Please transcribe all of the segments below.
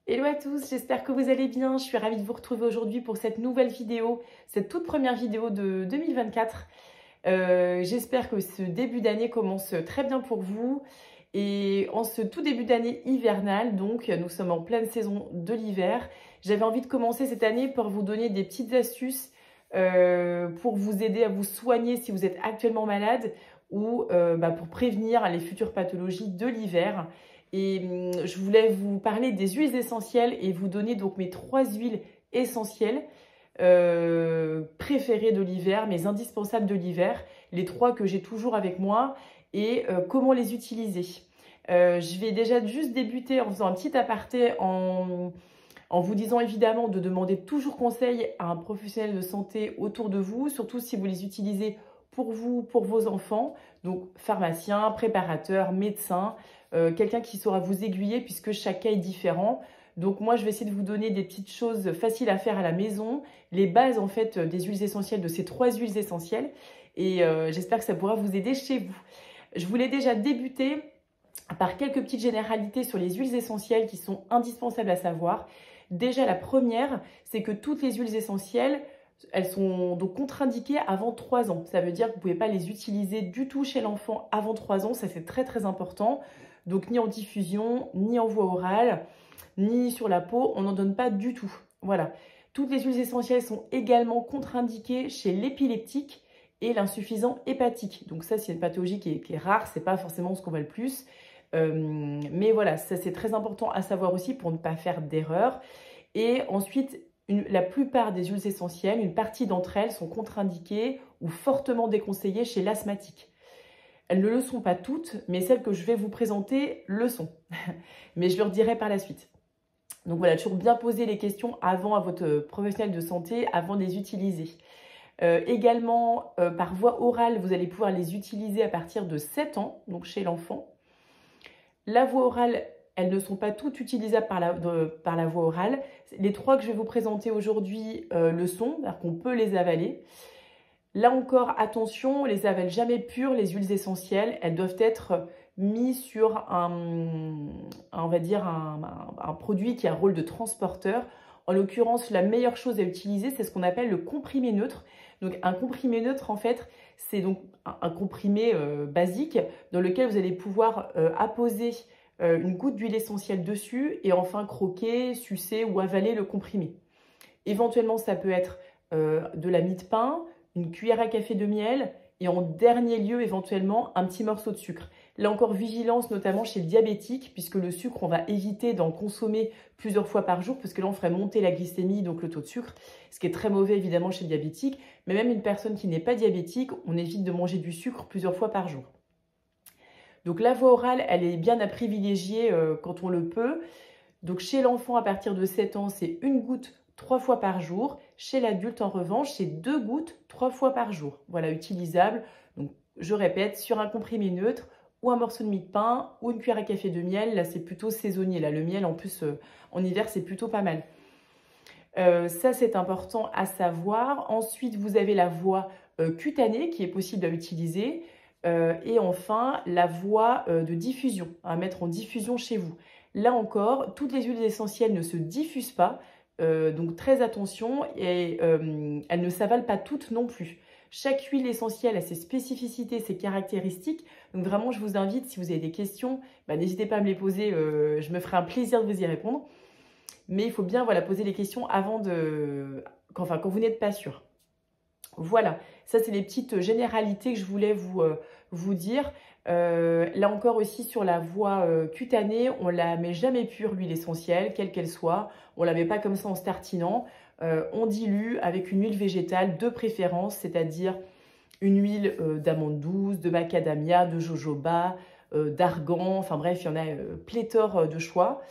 Hello à tous, j'espère que vous allez bien. Je suis ravie de vous retrouver aujourd'hui pour cette nouvelle vidéo, cette toute première vidéo de 2024. J'espère que ce début d'année commence très bien pour vous. Et en ce tout début d'année hivernale, donc nous sommes en pleine saison de l'hiver, j'avais envie de commencer cette année pour vous donner des petites astuces pour vous aider à vous soigner si vous êtes actuellement malade ou pour prévenir les futures pathologies de l'hiver. Et je voulais vous parler des huiles essentielles et vous donner donc mes 3 huiles essentielles préférées de l'hiver, mes indispensables de l'hiver, les 3 que j'ai toujours avec moi et comment les utiliser. Je vais déjà juste débuter en faisant un petit aparté en vous disant évidemment de demander toujours conseil à un professionnel de santé autour de vous, surtout si vous les utilisez pour vous, pour vos enfants, donc pharmacien, préparateur, médecin, quelqu'un qui saura vous aiguiller puisque chaque cas est différent. Donc moi, je vais essayer de vous donner des petites choses faciles à faire à la maison, les bases en fait des huiles essentielles, de ces 3 huiles essentielles. Et j'espère que ça pourra vous aider chez vous. Je voulais déjà débuter par quelques petites généralités sur les huiles essentielles qui sont indispensables à savoir. Déjà, la première, c'est que toutes les huiles essentielles, elles sont donc contre-indiquées avant 3 ans. Ça veut dire que vous ne pouvez pas les utiliser du tout chez l'enfant avant 3 ans. Ça, c'est très très important. Donc, ni en diffusion, ni en voie orale, ni sur la peau, on n'en donne pas du tout. Voilà. Toutes les huiles essentielles sont également contre-indiquées chez l'épileptique et l'insuffisant hépatique. Donc ça, c'est une pathologie qui est rare, c'est pas forcément ce qu'on voit le plus. Mais voilà, ça c'est très important à savoir aussi pour ne pas faire d'erreur. Et ensuite, la plupart des huiles essentielles, une partie d'entre elles sont contre-indiquées ou fortement déconseillées chez l'asthmatique. Elles ne le sont pas toutes, mais celles que je vais vous présenter le sont. Mais je leur dirai par la suite. Donc voilà, toujours bien poser les questions avant à votre professionnel de santé, avant de les utiliser. Également, par voie orale, vous allez pouvoir les utiliser à partir de 7 ans, donc chez l'enfant. La voie orale, elles ne sont pas toutes utilisables par la voie orale. Les 3 que je vais vous présenter aujourd'hui le sont, c'est-à-dire qu'on peut les avaler. Là encore, attention, on les avale jamais pures, les huiles essentielles. Elles doivent être mises sur on va dire un produit qui a un rôle de transporteur. En l'occurrence, la meilleure chose à utiliser, c'est ce qu'on appelle le comprimé neutre. Donc un comprimé neutre, en fait, c'est donc un comprimé basique dans lequel vous allez pouvoir apposer une goutte d'huile essentielle dessus et enfin croquer, sucer ou avaler le comprimé. Éventuellement, ça peut être de la mie de pain, une cuillère à café de miel et en dernier lieu, éventuellement, un petit morceau de sucre. Là encore, vigilance notamment chez le diabétique, puisque le sucre, on va éviter d'en consommer plusieurs fois par jour, parce que là, on ferait monter la glycémie, donc le taux de sucre, ce qui est très mauvais évidemment chez le diabétique. Mais même une personne qui n'est pas diabétique, on évite de manger du sucre plusieurs fois par jour. Donc la voie orale, elle est bien à privilégier quand on le peut. Donc chez l'enfant, à partir de 7 ans, c'est une goutte 3 fois par jour. Chez l'adulte, en revanche, c'est 2 gouttes 3 fois par jour. Voilà, utilisable. Donc, je répète, sur un comprimé neutre ou un morceau de mie de pain ou une cuillère à café de miel. Là, c'est plutôt saisonnier. Là, le miel, en plus, en hiver, c'est plutôt pas mal. Ça, c'est important à savoir. Ensuite, vous avez la voie cutanée qui est possible à utiliser. Et enfin, la voie de diffusion, à mettre en diffusion chez vous. Là encore, toutes les huiles essentielles ne se diffusent pas. Donc très attention et elles ne s'avalent pas toutes non plus. Chaque huile essentielle a ses spécificités, ses caractéristiques. Donc vraiment, je vous invite, si vous avez des questions, n'hésitez pas à me les poser. Je me ferai un plaisir de vous y répondre. Mais il faut bien poser les questions avant quand vous n'êtes pas sûr. Voilà, ça c'est les petites généralités que je voulais vous dire. Là encore aussi sur la voie cutanée, on ne la met jamais pure l'huile essentielle, quelle qu'elle soit. On ne la met pas comme ça en se tartinant. On dilue avec une huile végétale de préférence, c'est-à-dire une huile d'amande douce, de macadamia, de jojoba, d'argan, enfin bref, il y en a pléthore de choix.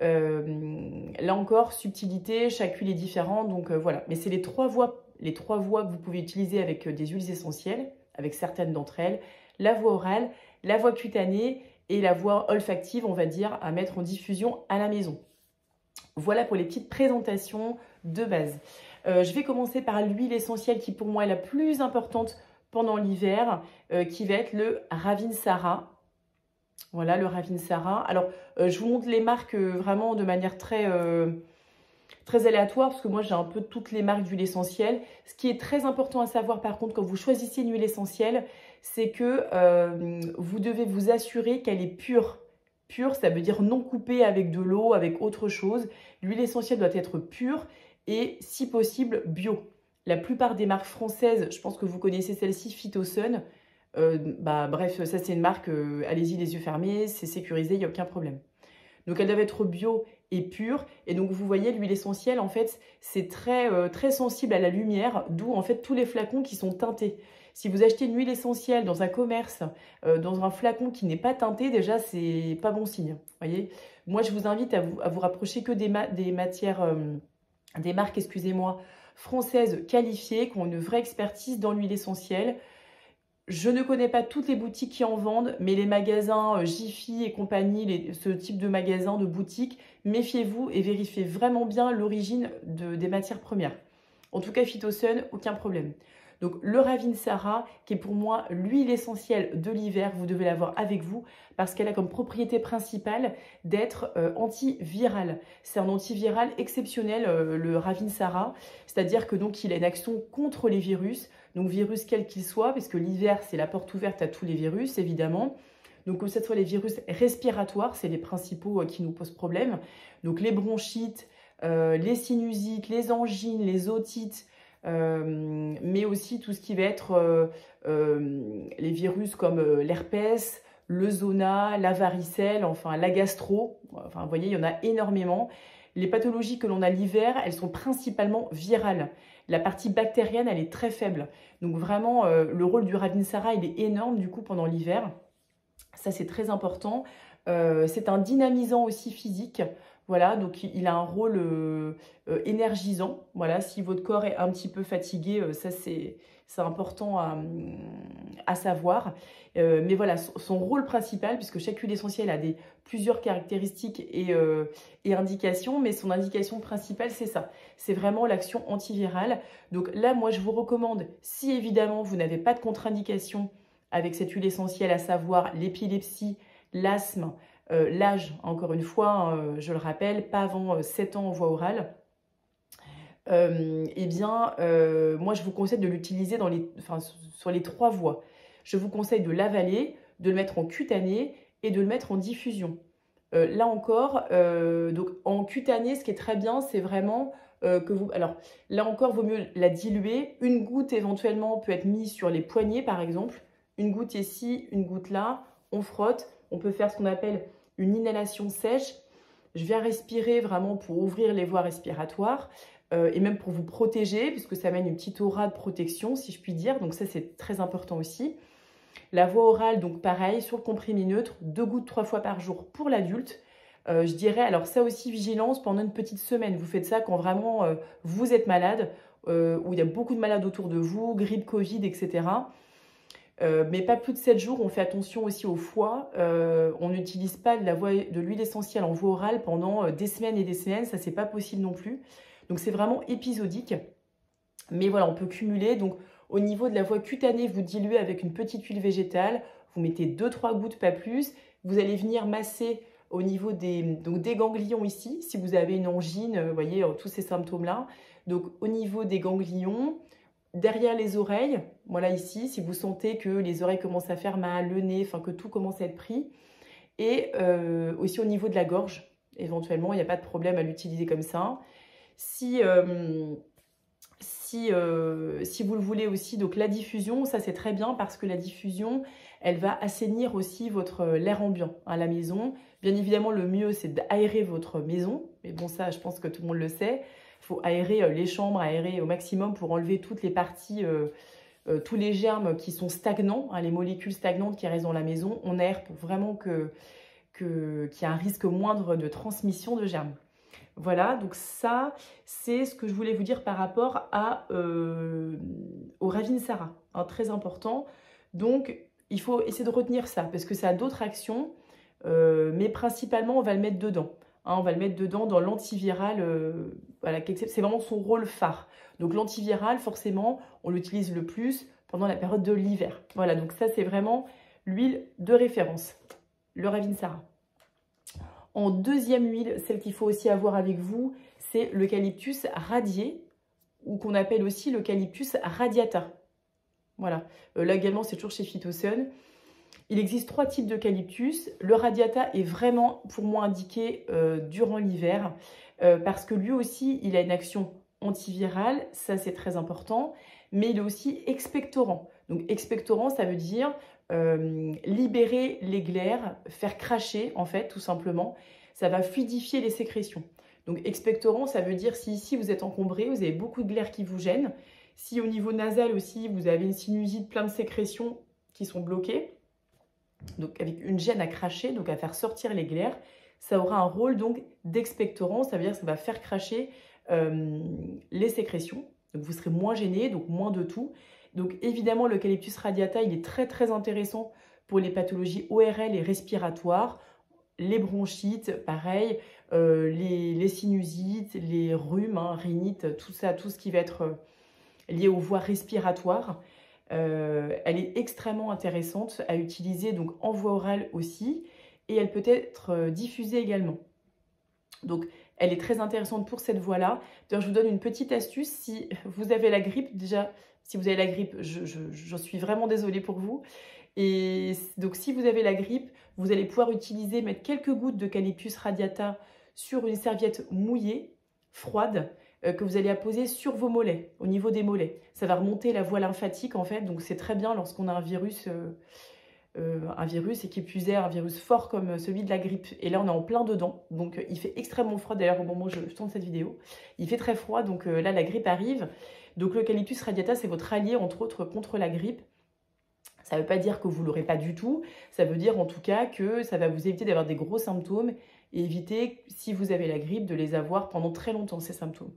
Là encore, subtilité, chaque huile est différente, donc voilà. Mais c'est les 3 voies que vous pouvez utiliser avec des huiles essentielles, avec certaines d'entre elles. La voie orale, la voie cutanée et la voie olfactive, on va dire, à mettre en diffusion à la maison. Voilà pour les petites présentations de base. Je vais commencer par l'huile essentielle qui pour moi est la plus importante pendant l'hiver, qui va être le Ravinsara. Voilà, le Ravinsara. Alors, je vous montre les marques vraiment de manière très aléatoire, parce que moi, j'ai un peu toutes les marques d'huile essentielle. Ce qui est très important à savoir, par contre, quand vous choisissez une huile essentielle, c'est que vous devez vous assurer qu'elle est pure. Pure, ça veut dire non coupée avec de l'eau, avec autre chose. L'huile essentielle doit être pure et, si possible, bio. La plupart des marques françaises, je pense que vous connaissez celle-ci, Phytosun. Bref, ça c'est une marque, allez-y les yeux fermés, c'est sécurisé, il n'y a aucun problème. Donc elles doivent être bio et pures. Et donc vous voyez, l'huile essentielle, en fait, c'est très sensible à la lumière, d'où en fait tous les flacons qui sont teintés. Si vous achetez une huile essentielle dans un commerce, dans un flacon qui n'est pas teinté, déjà, c'est pas bon signe. Voyez, moi, je vous invite à vous rapprocher que des marques, excusez-moi, françaises qualifiées, qui ont une vraie expertise dans l'huile essentielle. Je ne connais pas toutes les boutiques qui en vendent, mais les magasins Jiffy et compagnie, ce type de magasins, de boutiques, méfiez-vous et vérifiez vraiment bien l'origine des matières premières. En tout cas, Phytosun, aucun problème. Donc le Ravinsara, qui est pour moi l'huile essentielle de l'hiver, vous devez l'avoir avec vous parce qu'elle a comme propriété principale d'être antivirale. C'est un antiviral exceptionnel, le Ravinsara, c'est-à-dire que donc il a une action contre les virus, donc virus quel qu'il soit, parce que l'hiver c'est la porte ouverte à tous les virus évidemment. Donc que ce soit les virus respiratoires, c'est les principaux qui nous posent problème, donc les bronchites, les sinusites, les angines, les otites, mais aussi tout ce qui va être les virus comme l'herpès, le zona, la varicelle, enfin la gastro. Enfin, vous voyez, il y en a énormément. Les pathologies que l'on a l'hiver, elles sont principalement virales. La partie bactérienne, elle est très faible. Donc vraiment, le rôle du Ravinsara, il est énorme du coup pendant l'hiver. Ça, c'est très important. C'est un dynamisant aussi physique. Voilà, donc il a un rôle énergisant. Voilà, si votre corps est un petit peu fatigué, ça c'est important à savoir. Mais voilà, son rôle principal, puisque chaque huile essentielle a plusieurs caractéristiques et indications, mais son indication principale, c'est ça. C'est vraiment l'action antivirale. Donc là, moi, je vous recommande, si évidemment vous n'avez pas de contre-indication avec cette huile essentielle, à savoir l'épilepsie, l'asthme, l'âge, encore une fois, je le rappelle, pas avant 7 ans en voie orale, eh bien, moi, je vous conseille de l'utiliser sur les 3 voies. Je vous conseille de l'avaler, de le mettre en cutané et de le mettre en diffusion. Là encore, donc en cutané, ce qui est très bien, c'est vraiment que vous... Alors, là encore, vaut mieux la diluer. Une goutte, éventuellement, peut être mise sur les poignets, par exemple. Une goutte ici, une goutte là. On frotte. On peut faire ce qu'on appelle une inhalation sèche. Je viens respirer vraiment pour ouvrir les voies respiratoires et même pour vous protéger, puisque ça amène une petite aura de protection, si je puis dire. Donc ça, c'est très important aussi. La voie orale, donc pareil, sur le comprimé neutre, 2 gouttes 3 fois par jour pour l'adulte. Je dirais, alors ça aussi, vigilance pendant une petite semaine. Vous faites ça quand vraiment vous êtes malade, où il y a beaucoup de malades autour de vous, grippe, Covid, etc. Mais pas plus de 7 jours. On fait attention aussi au foie. On n'utilise pas de l'huile essentielle en voie orale pendant des semaines et des semaines. Ça, c'est pas possible non plus. Donc, c'est vraiment épisodique. Mais voilà, on peut cumuler. Donc, au niveau de la voie cutanée, vous diluez avec une petite huile végétale. Vous mettez 2-3 gouttes, pas plus. Vous allez venir masser au niveau des ganglions ici. Si vous avez une angine, vous voyez, tous ces symptômes-là. Donc, au niveau des ganglions, derrière les oreilles, voilà ici, si vous sentez que les oreilles commencent à faire mal, le nez, enfin que tout commence à être pris. Et aussi au niveau de la gorge, éventuellement, il n'y a pas de problème à l'utiliser comme ça. Si vous le voulez aussi, donc la diffusion, ça c'est très bien parce que la diffusion, elle va assainir aussi l'air ambiant à la maison. Bien évidemment, le mieux, c'est d'aérer votre maison. Mais bon, ça, je pense que tout le monde le sait. Il faut aérer les chambres, aérer au maximum pour enlever toutes les parties, tous les germes qui sont stagnants, hein, les molécules stagnantes qui restent dans la maison. On aère pour vraiment qu'il y ait un risque moindre de transmission de germes. Voilà, donc ça, c'est ce que je voulais vous dire par rapport au Ravinsara, hein, très important. Donc, il faut essayer de retenir ça, parce que ça a d'autres actions, mais principalement, on va le mettre dedans. Hein, on va le mettre dedans dans l'antiviral, voilà, c'est vraiment son rôle phare. Donc, l'antiviral, forcément, on l'utilise le plus pendant la période de l'hiver. Voilà, donc ça, c'est vraiment l'huile de référence. le Ravinsara. En deuxième huile, celle qu'il faut aussi avoir avec vous, c'est l'eucalyptus radié, ou qu'on appelle aussi l'eucalyptus radiata. Voilà, là également c'est toujours chez Phytosun. Il existe 3 types d'eucalyptus. Le radiata est vraiment pour moi indiqué durant l'hiver parce que lui aussi il a une action antivirale, ça c'est très important, mais il est aussi expectorant. Donc expectorant ça veut dire libérer les glaires, faire cracher en fait tout simplement. Ça va fluidifier les sécrétions. Donc expectorant ça veut dire si ici vous êtes encombré, vous avez beaucoup de glaires qui vous gênent. Si au niveau nasal aussi vous avez une sinusite, plein de sécrétions qui sont bloquées, donc avec une gêne à cracher, donc à faire sortir les glaires, ça aura un rôle donc d'expectorant, ça veut dire que ça va faire cracher les sécrétions. Donc vous serez moins gêné, donc moins de tout. Donc évidemment l'eucalyptus radiata, il est très très intéressant pour les pathologies ORL et respiratoires, les bronchites, pareil, les sinusites, les rhumes, rhinites, tout ça, tout ce qui va être lié aux voies respiratoires. Elle est extrêmement intéressante à utiliser donc en voie orale aussi et elle peut être diffusée également. Donc elle est très intéressante pour cette voie-là. D'ailleurs, je vous donne une petite astuce. Si vous avez la grippe, déjà, si vous avez la grippe, j'en suis vraiment désolée pour vous. Et donc si vous avez la grippe, vous allez pouvoir utiliser, mettre quelques gouttes d'eucalyptus radiata sur une serviette mouillée, froide, que vous allez apposer sur vos mollets, au niveau des mollets. Ça va remonter la voie lymphatique en fait, donc c'est très bien lorsqu'on a un virus et qui plus est un virus fort comme celui de la grippe. Et là on est en plein dedans, donc il fait extrêmement froid, d'ailleurs au moment où je tourne cette vidéo. Il fait très froid, donc là la grippe arrive. Donc l'eucalyptus radiata c'est votre allié entre autres contre la grippe. Ça ne veut pas dire que vous ne l'aurez pas du tout, ça veut dire en tout cas que ça va vous éviter d'avoir des gros symptômes et éviter, si vous avez la grippe, de les avoir pendant très longtemps ces symptômes.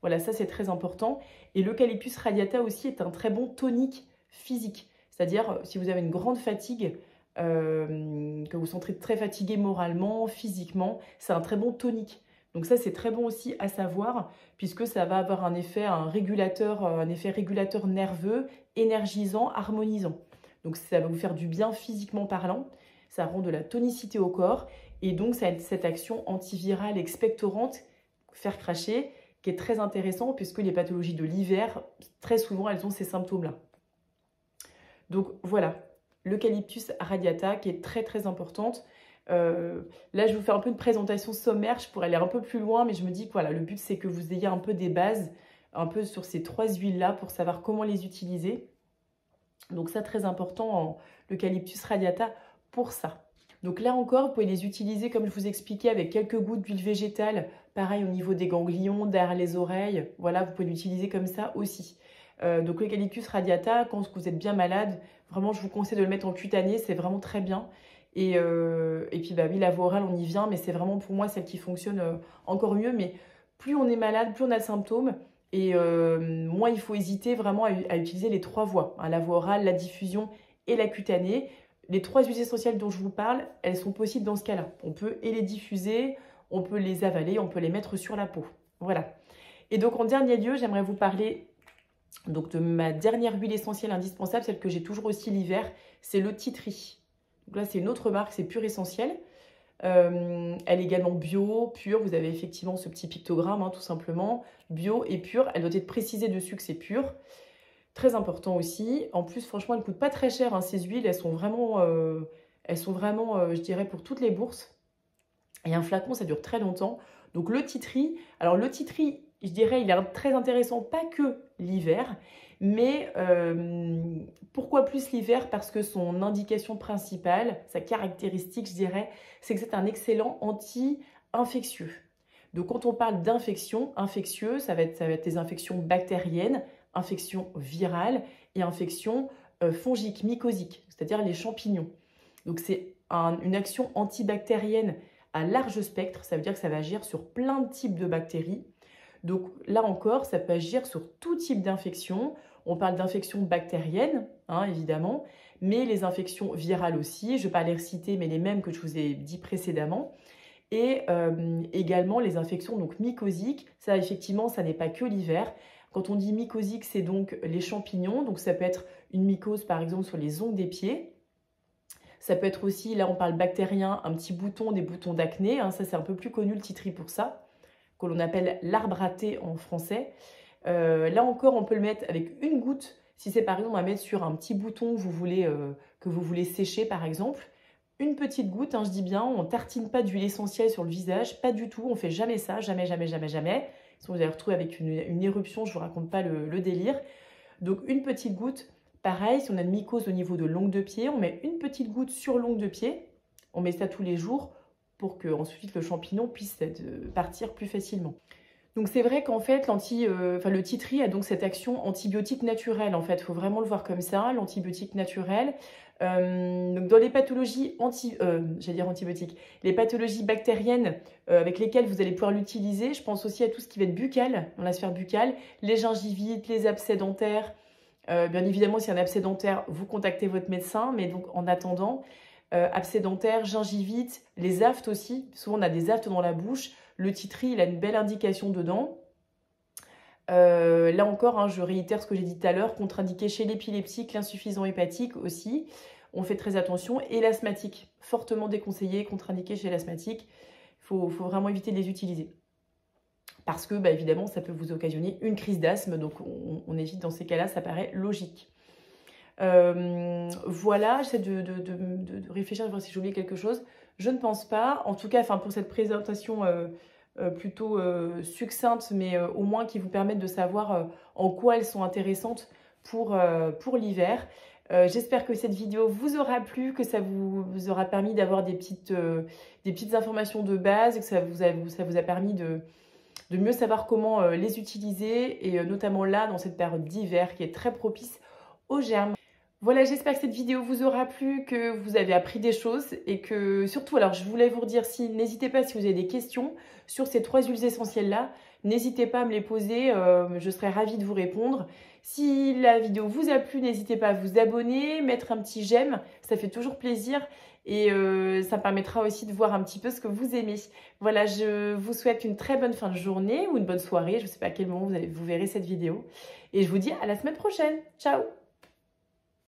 Voilà, ça c'est très important. Et l'eucalyptus radiata aussi est un très bon tonique physique. C'est-à-dire, si vous avez une grande fatigue, que vous sentez très fatigué moralement, physiquement, c'est un très bon tonique. Donc ça, c'est très bon aussi à savoir, puisque ça va avoir un effet régulateur nerveux, énergisant, harmonisant. Donc ça va vous faire du bien physiquement parlant, ça rend de la tonicité au corps, et donc ça a cette action antivirale expectorante, faire cracher, qui est très intéressant puisque les pathologies de l'hiver, très souvent, elles ont ces symptômes-là. Donc voilà, l'eucalyptus radiata qui est très très importante. Là, je vous fais un peu une présentation sommaire, je pourrais aller un peu plus loin, mais je me dis que voilà, le but c'est que vous ayez un peu des bases, un peu sur ces 3 huiles-là pour savoir comment les utiliser. Donc ça, très important, l'eucalyptus radiata pour ça. Donc là encore, vous pouvez les utiliser comme je vous expliquais avec quelques gouttes d'huile végétale, pareil au niveau des ganglions, derrière les oreilles. Voilà, vous pouvez l'utiliser comme ça aussi. Donc l'eucalyptus radiata, quand vous êtes bien malade, vraiment je vous conseille de le mettre en cutané, c'est vraiment très bien. Et puis bah oui, la voie orale, on y vient, mais c'est vraiment pour moi celle qui fonctionne encore mieux. Mais plus on est malade, plus on a de symptômes. Et moins il faut hésiter vraiment à utiliser les 3 voies, la voie orale, la diffusion et la cutanée. Les 3 huiles essentielles dont je vous parle, elles sont possibles dans ce cas-là. On peut les diffuser, on peut les avaler, on peut les mettre sur la peau. Voilà. Et donc en dernier lieu, j'aimerais vous parler donc, de ma dernière huile essentielle indispensable, celle que j'ai toujours aussi l'hiver, c'est le tea tree. Donc là, c'est une autre marque, c'est Pure Essentiel. Elle est également bio, pure. Vous avez effectivement ce petit pictogramme, tout simplement. Bio et pure. Elle doit être précisée dessus que c'est pur. Très important aussi. En plus, franchement, elles ne coûtent pas très cher. Ces huiles, elles sont vraiment, je dirais, pour toutes les bourses. Et un flacon, ça dure très longtemps. Donc le tea tree. Alors le tea tree, je dirais, il est très intéressant, pas que l'hiver, mais pourquoi plus l'hiver? Parce que son indication principale, sa caractéristique, je dirais, c'est que c'est un excellent anti-infectieux. Donc quand on parle d'infection, infectieux, ça va être des infections bactériennes, infections virales et infections fongiques, mycosiques, c'est-à-dire les champignons. Donc c'est une action antibactérienne à large spectre, ça veut dire que ça va agir sur plein de types de bactéries. Donc là encore, ça peut agir sur tout type d'infection. On parle d'infections bactériennes, évidemment, mais les infections virales aussi. Je ne vais pas les reciter, mais les mêmes que je vous ai dit précédemment. Et également les infections donc mycosiques. Ça, effectivement, ça n'est pas que l'hiver. Quand on dit mycosique, c'est donc les champignons. Donc ça peut être une mycose, par exemple, sur les ongles des pieds. Ça peut être aussi, là on parle bactérien, un petit bouton, des boutons d'acné. Hein, ça c'est un peu plus connu le titri pour ça, que l'on appelle l'arbre à thé en français. Là encore, on peut le mettre avec une goutte. Si c'est par exemple à mettre sur un petit bouton que vous voulez sécher par exemple. Une petite goutte, hein, je dis bien, on ne tartine pas d'huile essentielle sur le visage, pas du tout, on ne fait jamais ça, jamais, jamais, jamais, jamais. Sinon vous allez retrouver avec une éruption, je ne vous raconte pas le délire. Donc une petite goutte, pareil, si on a une mycose au niveau de l'ongle de pied, on met une petite goutte sur l'ongle de pied, on met ça tous les jours pour que ensuite le champignon puisse partir plus facilement. Donc c'est vrai qu'en fait, le titri a donc cette action antibiotique naturelle. En fait, il faut vraiment le voir comme ça, l'antibiotique naturel. Donc dans les pathologies antibiotiques, les pathologies bactériennes avec lesquelles vous allez pouvoir l'utiliser, je pense aussi à tout ce qui va être buccal, dans la sphère buccale, les gingivites, les abcès dentaires. Bien évidemment, s'il y a un abcès dentaire, vous contactez votre médecin, mais donc en attendant, abcès dentaire, gingivite, les aftes aussi. Souvent, on a des aftes dans la bouche. Le titri, il a une belle indication dedans. Là encore, hein, je réitère ce que j'ai dit tout à l'heure, contre-indiqué chez l'épileptique, l'insuffisant hépatique aussi. On fait très attention. Et l'asthmatique, fortement déconseillé, contre-indiqué chez l'asthmatique. Il faut vraiment éviter de les utiliser. Parce que, bah, évidemment, ça peut vous occasionner une crise d'asthme. Donc, on évite dans ces cas-là, ça paraît logique. Voilà, j'essaie de réfléchir, de voir si j'ai oublié quelque chose. Je ne pense pas. En tout cas, pour cette présentation plutôt succincte, mais au moins qui vous permettent de savoir en quoi elles sont intéressantes pour l'hiver. J'espère que cette vidéo vous aura plu, que ça vous aura permis d'avoir des petites informations de base, et que ça vous a permis de mieux savoir comment les utiliser, et notamment là, dans cette période d'hiver qui est très propice aux germes. Voilà, j'espère que cette vidéo vous aura plu, que vous avez appris des choses et que surtout, alors je voulais vous redire, n'hésitez pas si vous avez des questions sur ces 3 huiles essentielles-là, n'hésitez pas à me les poser, je serai ravie de vous répondre. Si la vidéo vous a plu, n'hésitez pas à vous abonner, mettre un petit j'aime, ça fait toujours plaisir et ça me permettra aussi de voir un petit peu ce que vous aimez. Voilà, je vous souhaite une très bonne fin de journée ou une bonne soirée, je ne sais pas à quel moment vous verrez cette vidéo et je vous dis à la semaine prochaine. Ciao!